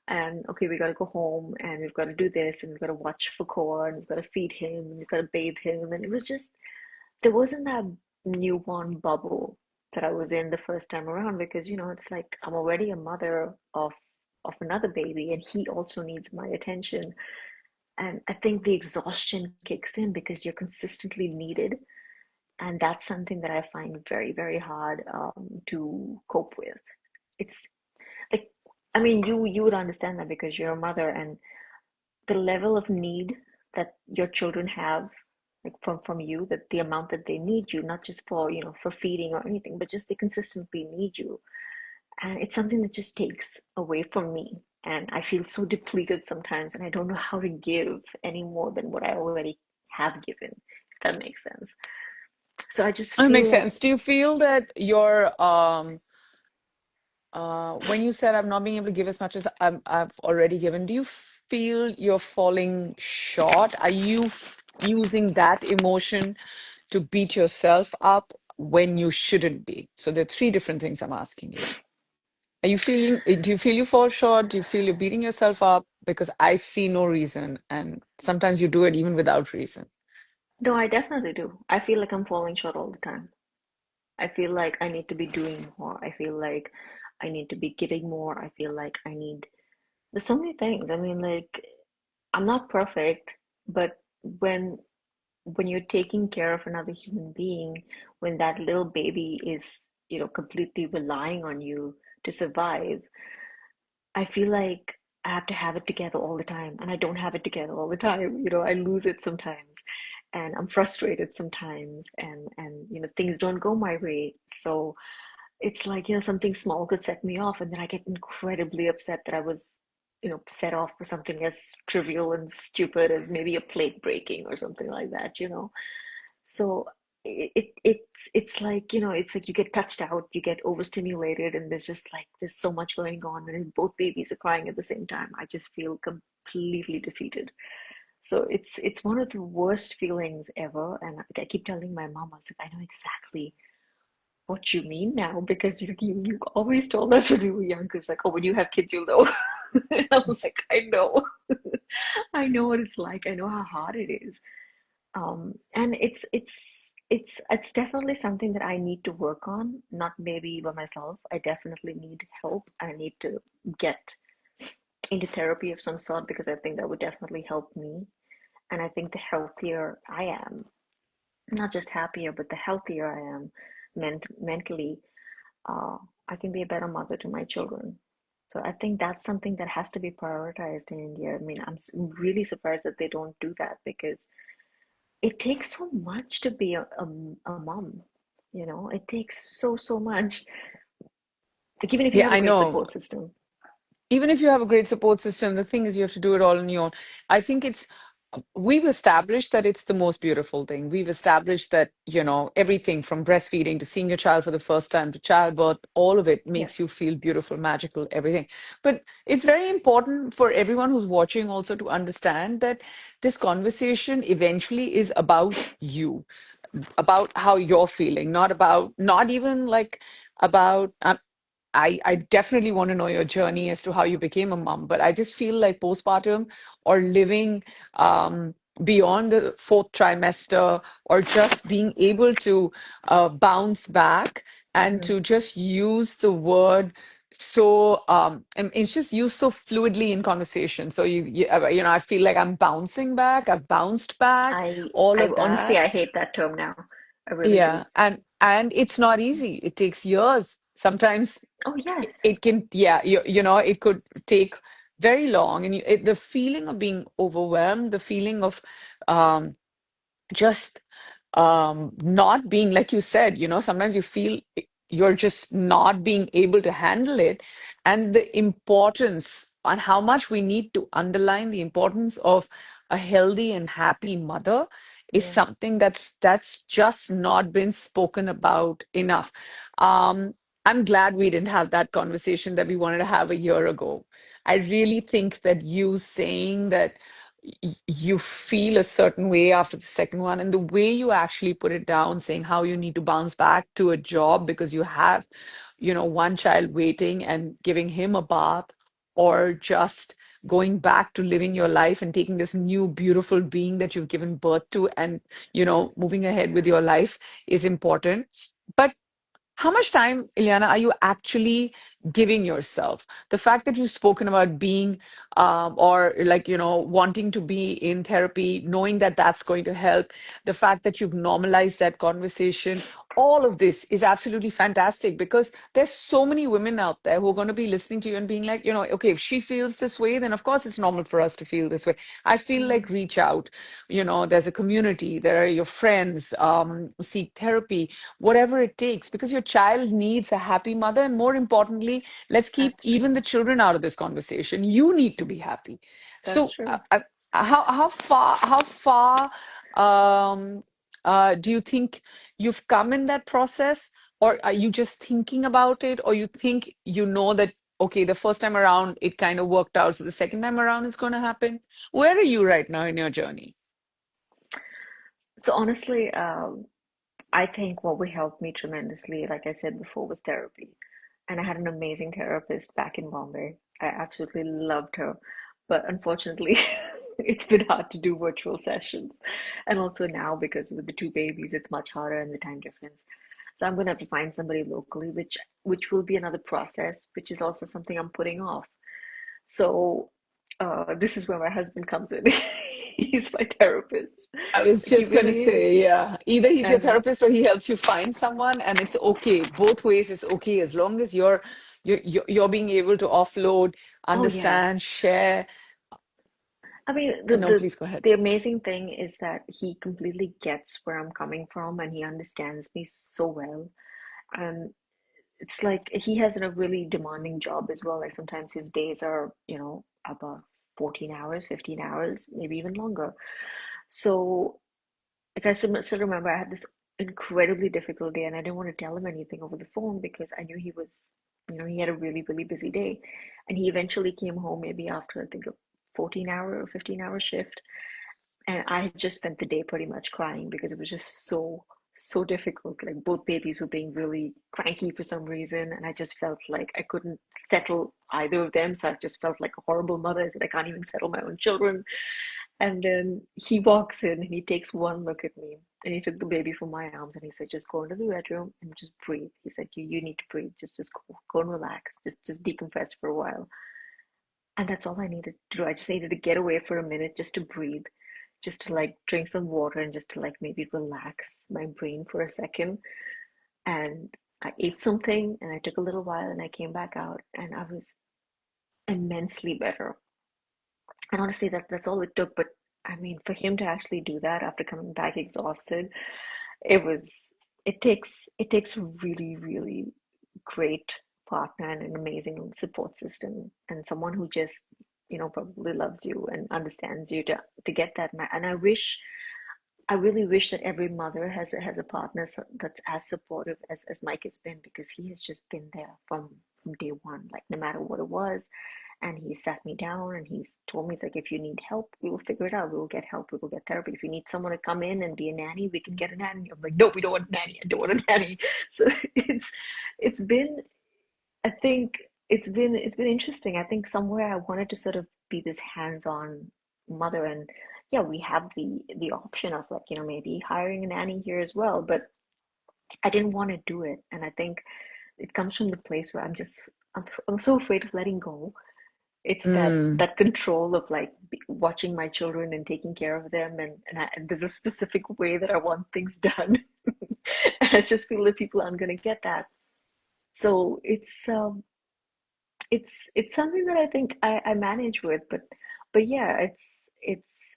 And okay, we gotta go home and we've got to do this and we've got to watch for core and we've got to feed him and we've got to bathe him. And it was just, there wasn't that newborn bubble that I was in the first time around because, it's like I'm already a mother of another baby and he also needs my attention. And I think the exhaustion kicks in because you're consistently needed. And that's something that I find very, very hard to cope with. It's like, I mean, you would understand that because you're a mother and the level of need that your children have, like from you, that the amount that they need you, not just for, for feeding or anything, but just they consistently need you. And it's something that just takes away from me. And I feel so depleted sometimes, and I don't know how to give any more than what I already have given, if that makes sense. So I just It feel makes like, sense. Do you feel that when you said I'm not being able to give as much as I've already given, do you feel you're falling short? Are you using that emotion to beat yourself up when you shouldn't be? So there are three different things I'm asking you. Do you feel you fall short? Do you feel you're beating yourself up? Because I see no reason, and sometimes you do it even without reason. no, I definitely do. I feel like I'm falling short all the time. I feel like I need to be doing more. I feel like I need to be giving more. I feel like there's so many things. I mean, like, I'm not perfect, but when when you're taking care of another human being, when that little baby is, completely relying on you to survive, I feel like I have to have it together all the time, and I don't have it together all the time. I lose it sometimes, and I'm frustrated sometimes, and things don't go my way. So it's like, something small could set me off, and then I get incredibly upset that I was, set off for something as trivial and stupid as maybe a plate breaking or something like that. So it's like, it's like you get touched out, you get overstimulated, and there's so much going on, and if both babies are crying at the same time, I just feel completely defeated. So it's one of the worst feelings ever, and I keep telling my mom, I was like, I know exactly what you mean now because you always told us when we were younger, it's like, oh, when you have kids, you'll know. And I'm like, I know. I know what it's like. I know how hard it is. And it's definitely something that I need to work on, not maybe by myself. I definitely need help. I need to get into therapy of some sort because I think that would definitely help me. And I think the healthier I am, not just happier, but the healthier I am mentally, uh, I can be a better mother to my children. So I think that's something that has to be prioritized in India. I mean, really surprised that they don't do that because it takes so much to be a mom. It takes so much. Like even if you Yeah, have a I great know. support system. Even if you have a great support system, the thing is you have to do it all on your own. I think we've established that it's the most beautiful thing. We've established that, everything from breastfeeding to seeing your child for the first time to childbirth, all of it makes you Yes. feel beautiful, magical, everything. But it's very important for everyone who's watching also to understand that this conversation eventually is about you, about how you're feeling, not even like about, I definitely want to know your journey as to how you became a mom, but I just feel like postpartum or living beyond the fourth trimester or just being able to bounce back and Hmm. to just use the word so and it's just used so fluidly in conversation. So I feel like I'm bouncing back, I've bounced back, I all I of honestly that. I hate that term now. I really do. Yeah, and it's not easy. It takes years. Sometimes Oh yes. it can, yeah, it could take very long, and the feeling of being overwhelmed, the feeling of um, just not being, like you said, sometimes you feel you're just not being able to handle it. And the importance on how much we need to underline the importance of a healthy and happy mother is Yeah. something that's just not been spoken about enough. Um, I'm glad we didn't have that conversation that we wanted to have a year ago. I really think that you saying that you feel a certain way after the second one, and the way you actually put it down, saying how you need to bounce back to a job because you have, one child waiting and giving him a bath, or just going back to living your life and taking this new beautiful being that you've given birth to and, moving ahead with your life is important. But how much time, Ileana, are you actually giving yourself? The fact that you've spoken about being, or like, wanting to be in therapy, knowing that that's going to help, the fact that you've normalized that conversation, all of this is absolutely fantastic because there's so many women out there who are going to be listening to you and being like, okay, if she feels this way, then of course it's normal for us to feel this way. I feel like Mm, reach out. There's a community, there are your friends, seek therapy, whatever it takes, because your child needs a happy mother. And more importantly, let's keep that's even true. the children out of this conversation. You need to be happy. That's So, true. how far um, do you think you've come in that process, or are you just thinking about it, or you think that okay, the first time around it kind of worked out, so the second time around it's going to happen? Where are you right now in your journey? So honestly, I think what would help me tremendously, like I said before, was therapy. And I had an amazing therapist back in Bombay. I absolutely loved her. But unfortunately, it's been hard to do virtual sessions. And also now, because with the two babies, it's much harder and the time difference. So I'm going to have to find somebody locally, which will be another process, which is also something I'm putting off. So this is where my husband comes in. He's my therapist. I was He just going to really is. say, yeah, either he's your And therapist or he helps you find someone, and it's okay. Both ways it's okay as long as you're being able to offload, oh, understand, yes. share. I mean, No, please go ahead. the amazing thing is that he completely gets where I'm coming from and he understands me so well. And it's like he has a really demanding job as well. Like sometimes his days are, about 14 hours, 15 hours, maybe even longer. So, like I still remember I had this incredibly difficult day and I didn't want to tell him anything over the phone because I knew he was, he had a really, really busy day. And he eventually came home maybe after I think a 14-hour or 15-hour shift. And I had just spent the day pretty much crying because it was just so difficult. Like both babies were being really cranky for some reason, and I just felt like I couldn't settle either of them. So I just felt like a horrible mother. I said, I can't even settle my own children. And then he walks in and he takes one look at me and he took the baby from my arms and he said, just go into the bedroom and just breathe. He said, you need to breathe. Just go and relax. Just decompress for a while. And that's all I needed to do. I just needed to get away for a minute just to breathe, just to like drink some water and just to like maybe relax my brain for a second. And I ate something and I took a little while and I came back out and I was immensely better. And honestly, that's all it took. But I mean, for him to actually do that after coming back exhausted, it was it takes a really, really great partner and an amazing support system and someone who just, probably loves you and understands you to get that. And I really wish that every mother has a partner that's as supportive as Mike has been because he has just been there from day one, like no matter what it was. And he sat me down and he's told me, he's like, if you need help, we will figure it out. We will get help. We will get therapy. If you need someone to come in and be a nanny, we can get a nanny. I'm like, no, we don't want a nanny. I don't want a nanny. So it's been, I think it's been interesting. I think somewhere I wanted to sort of be this hands-on mother, and yeah, we have the option of like, maybe hiring a nanny here as well, but I didn't want to do it. And I think it comes from the place where I'm so afraid of letting go. It's that Mm. that control of like watching my children and taking care of them, and there's a specific way that I want things done. And I just feel that people aren't going to get that. So it's something that I think I manage with, but yeah, it's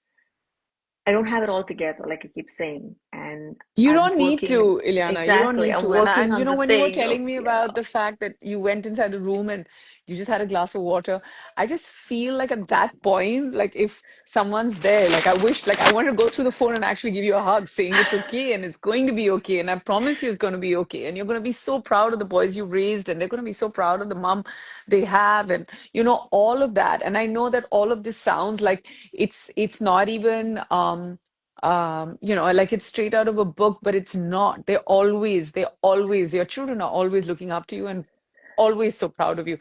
I don't have it all together, like I keep saying, and You I'm don't need working to, Ileana. You don't exactly. need I'm to. working And on the when you were thing of telling me yeah, about the fact that you went inside the room and you just had a glass of water. I just feel like at that point, like if someone's there, like I wish, like I want to go through the phone and actually give you a hug saying it's okay and it's going to be okay. And I promise you it's going to be okay. And you're going to be so proud of the boys you raised and they're going to be so proud of the mom they have and all of that. And I know that all of this sounds like it's not even like it's straight out of a book, but it's not. They always, your children are always looking up to you and always so proud of you.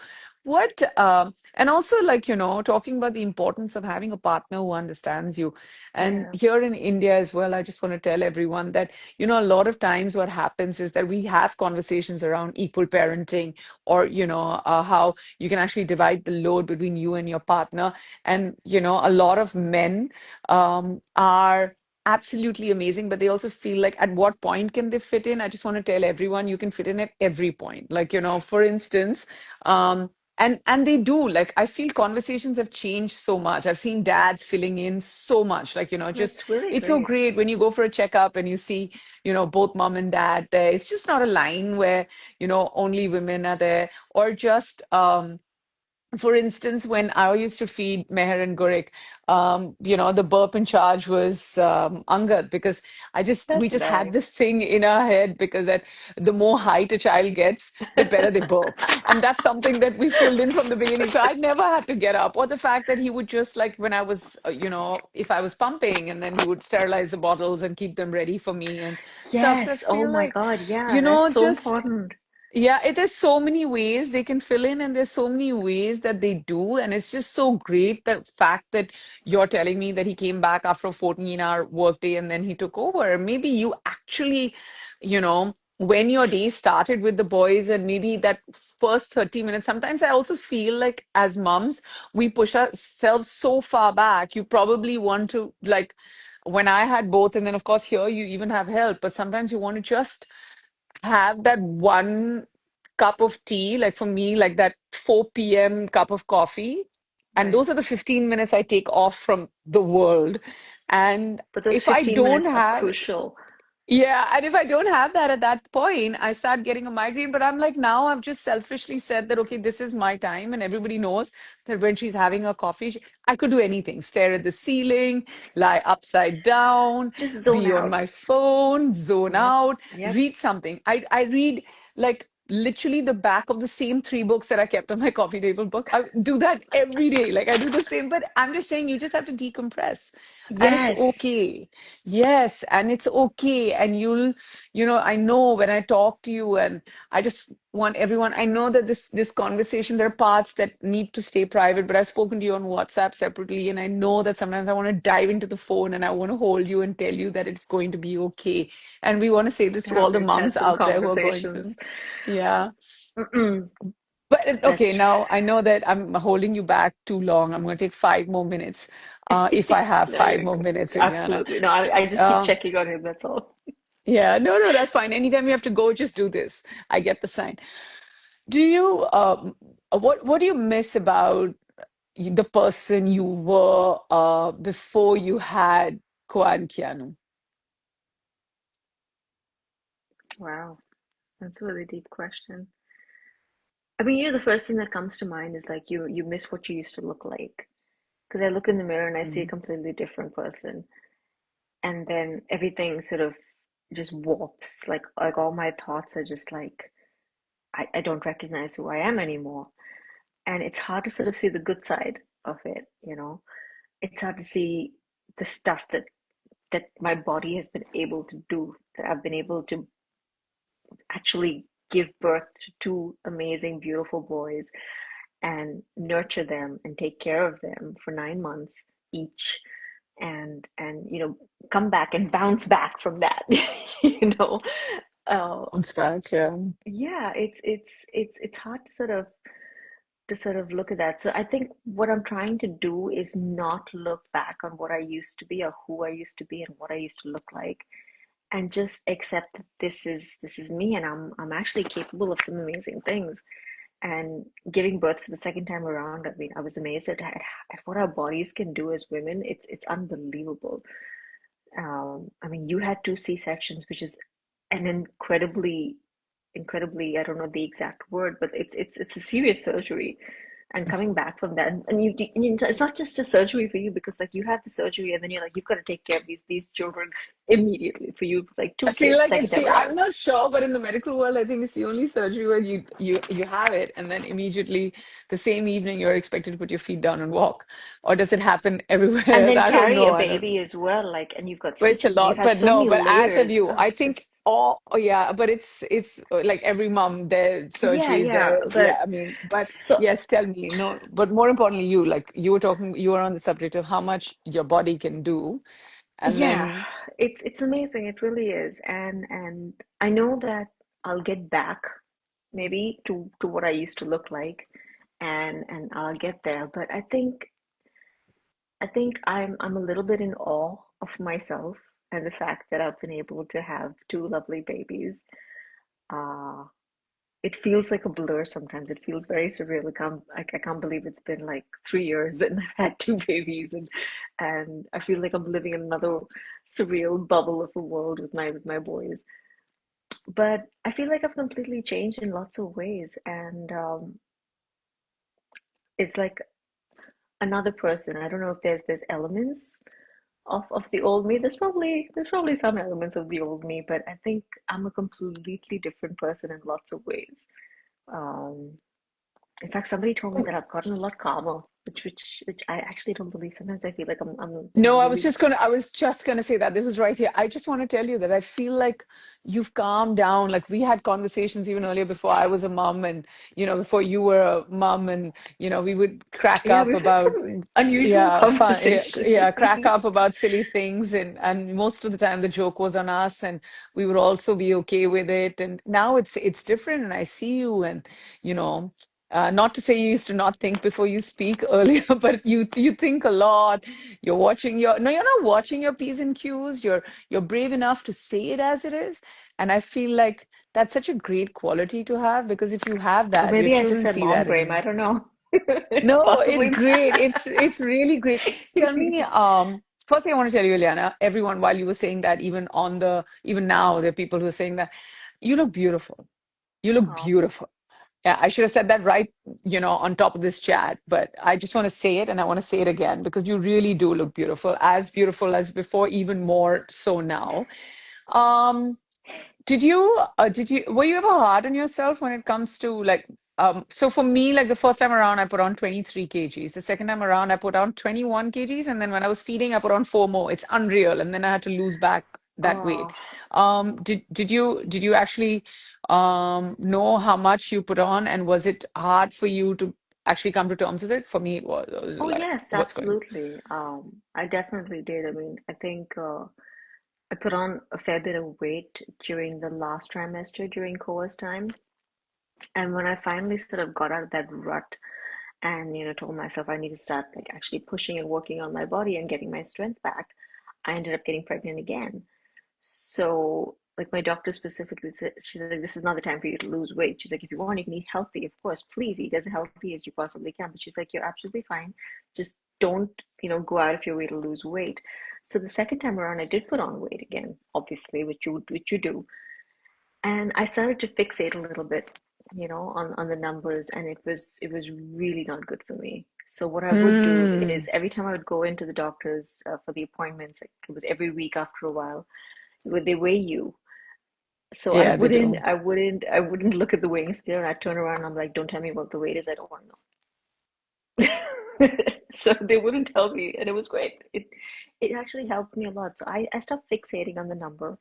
And also like, talking about the importance of having a partner who understands you. And Yeah, here in India as well, I just want to tell everyone that, a lot of times what happens is that we have conversations around equal parenting or, how you can actually divide the load between you and your partner. And, a lot of men are absolutely amazing, but they also feel like at what point can they fit in? I just want to tell everyone you can fit in at every point. Like, for instance, and they do. Like, I feel conversations have changed so much. I've seen dads filling in so much. Like, just that's really it's so great. great when you go for a checkup and you see, both mom and dad there. It's just not a line where, only women are there, or just for instance, when I used to feed Meher and Gurik, the burp in charge was Angad because we That's just had nice. this thing in our head because that the more height a child gets, the better they burp. And that's something that we filled in from the beginning. So I never had to get up. Or the fact that he would just like when I was, if I was pumping and then he would sterilize the bottles and keep them ready for me and stuff. So I Yes. Oh feel my like, God. Yeah, that's so just important. yeah, there's so many ways they can fill in, and there's so many ways that they do. And it's just so great the fact that you're telling me that he came back after a 14-hour workday and then he took over. Maybe you actually, when your day started with the boys and maybe that first 30 minutes, sometimes I also feel like as moms, we push ourselves so far back. You probably want to, like, when I had both, and then of course here you even have help, but sometimes you want to just have that one cup of tea, like for me, like that 4 p.m. cup of coffee. And Right. those are the 15 minutes I take off from the world. And But those if I 15 don't minutes are have crucial. yeah, and if I don't have that at that point, I start getting a migraine. But I'm like, now I've just selfishly said that, okay, this is my time. And everybody knows that when she's having a coffee, I could do anything, stare at the ceiling, lie upside down, Just zone be on out. my phone, zone Yep. out, Yep. read something. I read like literally the back of the same three books that I kept on my coffee table book. I do that every day. Like I do the same, but I'm just saying you just have to decompress. And it's Yes. okay. Yes, and it's okay. And I know when I talk to you, and I just want everyone, I know that this conversation, there are parts that need to stay private, but I've spoken to you on WhatsApp separately, and I know that sometimes I want to dive into the phone and I want to hold you and tell you that it's going to be okay. And we want to say this to Yeah, all the we've had moms some out there who are going conversations. through. Yeah. Mm-mm. But okay, That's now I know that I'm holding you back too long. I'm going to take 5 more minutes, if I have no, five you're more good. minutes, Ileana. Absolutely. No, I just keep checking on him, that's all. Yeah, no, no, that's fine. Anytime you have to go, just do this. I get the sign. Do you, what do you miss about the person you were before you had Kuan Kianu? Wow, that's a really deep question. I mean, the first thing that comes to mind is like you miss what you used to look like. Because I look in the mirror and I see a Mm. completely different person. And then everything sort of just warps. Like all my thoughts are just like I don't recognize who I am anymore. And it's hard to sort of see the good side of it. It's hard to see the stuff that my body has been able to do, that I've been able to actually give birth to two amazing, beautiful boys and nurture them and take care of them for 9 months each and come back and bounce back from that. you know uh, Bounce back, yeah. yeah, it's hard to sort of look at that. So I think what I'm trying to do is not look back on what I used to be or who I used to be and what I used to look like, and just accept that this is me, and I'm actually capable of some amazing things. And giving birth for the second time around, I mean, I was amazed at what our bodies can do as women. It's unbelievable. I mean, you had two C-sections, which is an incredibly, incredibly, I don't know the exact word, but it's a serious surgery. And coming back from that, and it's not just a surgery for you because like you have the surgery and then you're like you've got to take care of these children immediately. For you, it's like I two feel kids, like second it's time the, around. I'm not sure, but in the medical world, I think it's the only surgery where you have it, and then immediately the same evening you're expected to put your feet down and walk. Or does it happen everywhere And else? then I don't carry a know. I don't. baby as well, like, and you've got But it's a stitches and you've lot. had But so no, many but as have layers. you, Oh, I it's think just all, oh yeah, but it's like every mom, their yeah, surgery is yeah. there. But Yeah, I mean, but so yes, tell me, no, but more importantly, you, like you were talking, you were on the subject of how much your body can do. And yeah, then, it's amazing. It really is. And I know that I'll get back maybe to what I used to look like, and I'll get there. But I think I'm a little bit in awe of myself and the fact that I've been able to have two lovely babies. Uh, it feels like a blur sometimes. It feels very surreal. I can't believe it's been like 3 years and I've had two babies, and I feel like I'm living in another surreal bubble of a world with my boys. But I feel like I've completely changed in lots of ways, and it's like another person. I don't know if there's elements of the old me. There's probably some elements of the old me, but I think I'm a completely different person in lots of ways. Um, in fact, somebody told me that I've gotten a lot calmer, which I actually don't believe. Sometimes I feel like I'm no, really. I was just gonna say that this was right here. I just want to tell you that I feel like you've calmed down. Like we had conversations even earlier before I was a mom and, before you were a mom and, we would crack Yeah, up we've had about, some unusual yeah, fun, yeah, conversation. yeah, crack up about silly things. And most of the time the joke was on us and we would also be okay with it. And now it's different and I see you and, you know, not to say you used to not think before you speak earlier, but you think a lot. You're watching your no, you're not watching your P's and Q's. You're brave enough to say it as it is. And I feel like that's such a great quality to have because if you have Or that, your maybe I just children had see mom that in brain. I you. don't know. It's No, it's possibly great. that. It's really great. Tell me, first thing I want to tell you, Ileana, everyone, while you were saying that, even now, there are people who are saying that you look beautiful. You look Oh, beautiful. Yeah, I should have said that right, on top of this chat, but I just want to say it and I want to say it again because you really do look beautiful as before, even more so now. Um, were you ever hard on yourself when it comes to like, so for me, like the first time around, I put on 23 kgs. The second time around, I put on 21 kgs. And then when I was feeding, I put on four more. It's unreal. And then I had to lose back that weight. oh, Did you actually, know how much you put on? And was it hard for you to actually come to terms with it? For me, it was. I was oh like, yes, what's going on? absolutely. I definitely did. I mean, I think I put on a fair bit of weight during the last trimester during course time, and when I finally sort of got out of that rut and told myself I need to start like actually pushing and working on my body and getting my strength back, I ended up getting pregnant again. So, like my doctor specifically said, she's like, this is not the time for you to lose weight. She's like, if you want, you can eat healthy. Of course, please eat as healthy as you possibly can. But she's like, you're absolutely fine. Just don't, go out of your way to lose weight. So the second time around, I did put on weight again, obviously, which you do. And I started to fixate a little bit, on the numbers, and it was really not good for me. So what I would do Mm. is every time I would go into the doctors for the appointments, like it was every week after a while, would they weigh you? So I Yeah, they wouldn't, do. I wouldn't, I wouldn't look at the weighing scale, and I'd turn around and I'm like, don't tell me what the weight is. I don't want to know. So they wouldn't tell me, and it was great. It actually helped me a lot. So I stopped fixating on the number,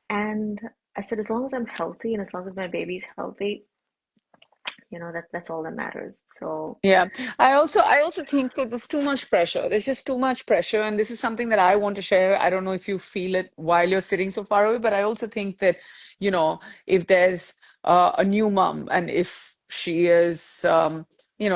and I said, as long as I'm healthy and as long as my baby's healthy, that's all that matters. So Yeah, I also think that there's too much pressure. There's just too much pressure, and this is something that I want to share. I don't know if you feel it while you're sitting so far away, but I also think that, if there's a new mom and if she is,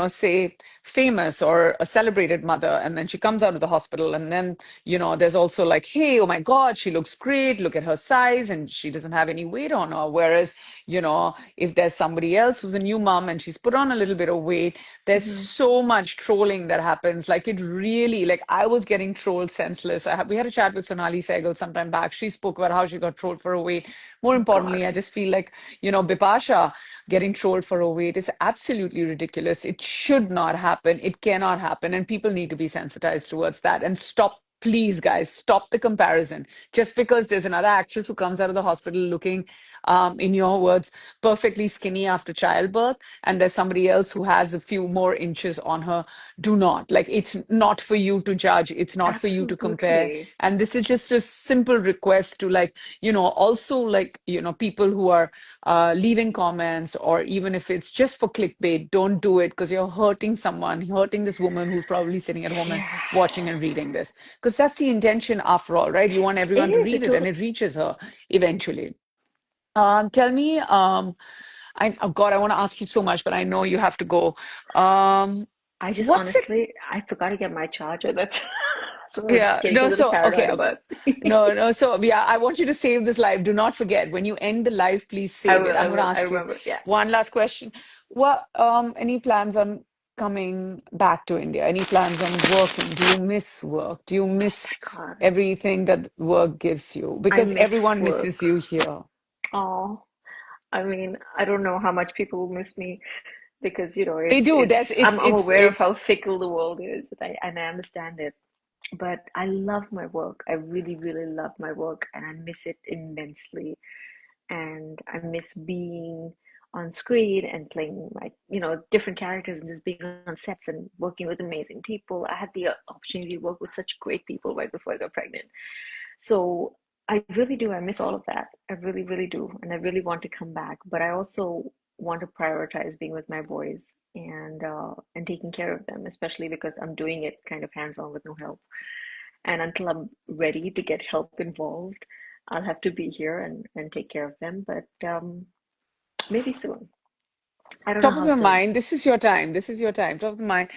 say famous or a celebrated mother, and then she comes out of the hospital, and then, there's also like, hey, oh my God, she looks great. Look at her size, and she doesn't have any weight on her. Whereas, if there's somebody else who's a new mom and she's put on a little bit of weight, there's Hmm. so much trolling that happens. Like it really, like I was getting trolled senseless. We had a chat with Sonali Sehgal sometime back. She spoke about how she got trolled for her weight. More Oh God. importantly, I just feel like, Bipasha getting trolled for her weight is absolutely ridiculous. It should not happen. It cannot happen. And people need to be sensitized towards that and stop. Please, guys, stop the comparison. Just because there's another actress who comes out of the hospital looking, in your words, perfectly skinny after childbirth, and there's somebody else who has a few more inches on her, do not. Like, it's not for you to judge. It's not for you to compare. Absolutely. And this is just a simple request to, like, also, like, people who are leaving comments, or even if it's just for clickbait, don't do it because you're hurting someone, hurting this woman who's probably sitting at home and Yeah. watching and reading this. Because that's the intention after all, right? You want It everyone to is. read It it and totally. it reaches her eventually. Tell me, oh God, I want to ask you so much, but I know you have to go. Um, I just what's it? honestly, I forgot to get my charger. That's so I was Yeah, getting a no, little so, okay, paranoid about. no, no, so yeah, I want you to save this live. Do not forget, when you end the live, please I save it. will. I I'm going to will. I ask you remember. Yeah. one last question. Any plans on coming back to India? Any plans on working? Do you miss work? Do you Oh miss my God. everything that work gives you? I Because miss everyone misses work. you here. Oh, I mean, I don't know how much people will miss me because They do. it's I'm aware of how It's fickle the world is, and I understand it. But I love my work. I really, really love my work, and I miss it immensely. And I miss being on screen and playing like different characters and just being on sets and working with amazing people. I had the opportunity to work with such great people right before I got pregnant. So I really do. I miss all of that. I really, really do. And I really want to come back. But I also want to prioritize being with my boys and taking care of them, especially because I'm doing it kind of hands-on with no help. And until I'm ready to get help involved, I'll have to be here and take care of them. But maybe soon. I don't know top of how your soon. mind. This is your time. This is your time. Top of mind.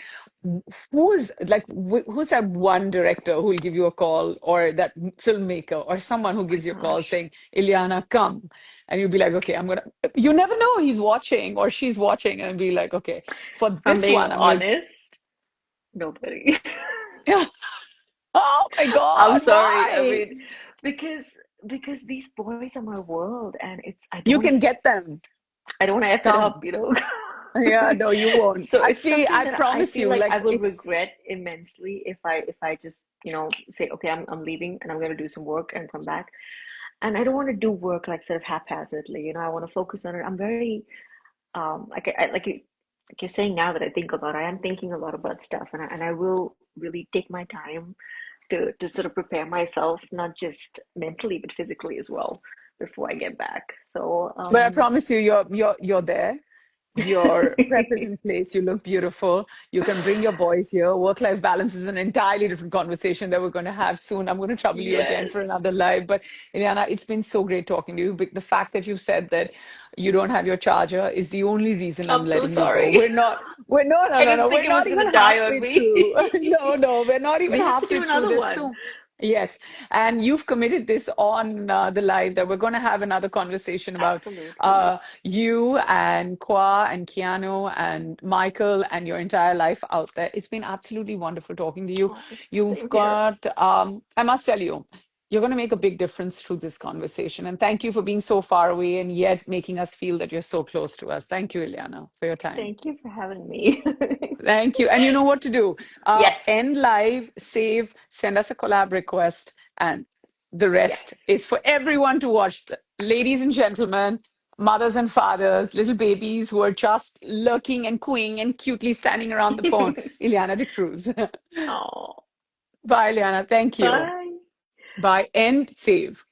Who's that one director who will give you a call, or that filmmaker, or someone who Oh my gives you a call gosh. saying, Ileana, come. And you'll be like, okay, I'm gonna, you never know, he's watching or she's watching, and be like, okay, for If I'm this being one, I'm gonna, honest, nobody. oh my I'm God, sorry. I why? mean, because because these boys are my world, and it's You can get them. I don't want to F it up, Come. you know. Yeah, no, you won't. So it's something I that I promise feel you, like I like will it's, regret immensely if I just, say, okay, I'm leaving and I'm going to do some work and come back. And I don't want to do work like sort of haphazardly, I want to focus on it. I'm very like you're saying now that I think about it, I am thinking a lot about stuff, and I will really take my time to sort of prepare myself, not just mentally but physically as well, before I get back. So but I promise you, you're there. Your prep is in place. You look beautiful. You can bring your boys here. Work-life balance is an entirely different conversation that we're going to have soon. I'm going to trouble you again for yes, another live. But Ileana, it's been so great talking to you. But the fact that you said that you don't have your charger is the only reason I'm I'm so letting you go. sorry. No, I no, didn't no. think We're it was not going even to die on halfway me. through. No, no, we're not even We have to halfway do through another this. one. So yes, and you've committed this on the live that we're going to have another conversation about Absolutely. you and Kwa and Keanu and Michael and your entire life out there. It's been absolutely wonderful talking to you. Oh, You've same here. got, I must tell you, you're going to make a big difference through this conversation. And thank you for being so far away and yet making us feel that you're so close to us. Thank you, Ileana, for your time. Thank you for having me. Thank you. And you know what to do. Yes, End live, save, send us a collab request, and the yes. rest is for everyone to watch. Ladies and gentlemen, mothers and fathers, little babies who are just lurking and cooing and cutely standing around the phone. Ileana de Cruz. Oh, Bye, Ileana. Thank you. bye. Bye. End, save.